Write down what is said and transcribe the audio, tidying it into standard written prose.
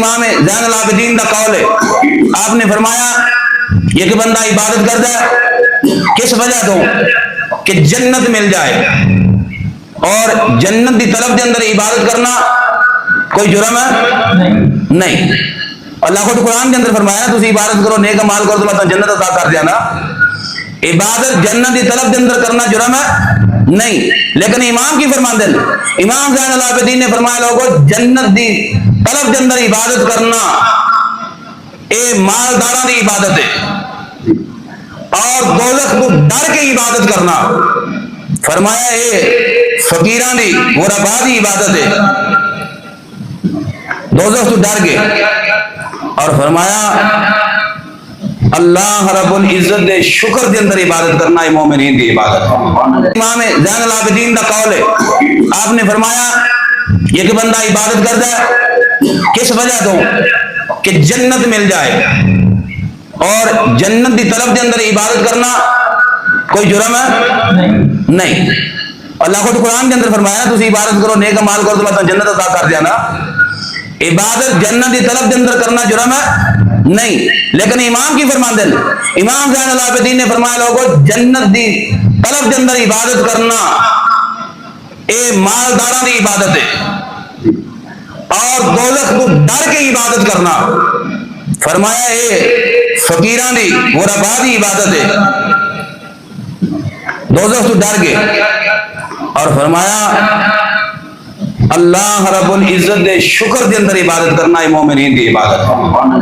امام زین العابدین کا قول ہے، آپ نے فرمایا یہ کہ بندہ عبادت کرتا ہے کس وجہ تو کہ جنت مل جائے، اور جنت دی طلب دے اندر عبادت کرنا کوئی جرم ہے نہیں۔ اللہ خود قرآن کے اندر فرمایا نا تسی عبادت کرو نیک مال کرو تو میں تمہیں جنت عطا کر دیا نا۔ عبادت جنت دی طلب دے اندر کرنا جرم ہے نہیں، لیکن امام کی فرمان دل امام زین العابدین نے فرمایا لوگو جنت دی طلب دے اندر عبادت کرنا اے مالداروں دی عبادت ہے، اور دوزخ کو ڈر کے عبادت کرنا فرمایا اے فقیران دی غربا دی عبادت ہے، دوزخ تو ڈر کے، اور فرمایا اللہ رب العزت دے شکر دے اندر عبادت کرنا ہے مومنین دی عبادت ہے۔ امام زین العابدین کا قول ہے، آپ نے فرمایا یہ کہ بندہ عبادت کرتا ہے کس وجہ تو کہ جنت مل جائے، اور جنت دی طلب دے اندر عبادت کرنا کوئی جرم ہے نہیں۔ اللہ خود قرآن کے اندر فرمایا نا تسی عبادت کرو نیک مال کرو تو میں تمہیں جنت عطا کر دیا نا۔ عبادت جنت دی طلب دے اندر کرنا جرم ہے نہیں، لیکن امام کی فرمان دل امام زین العابدین نے فرمایا لوگو جنت دی طلب دے اندر عبادت کرنا اے مالداروں دی عبادت ہے، اور دوزخ کو ڈر کے عبادت کرنا فرمایا اے فقیران دی غربا دی عبادت ہے، دوزخ تو ڈر کے، اور فرمایا اللہ رب العزت دے شکر دے اندر عبادت کرنا ہے مومنین دی عبادت ہے۔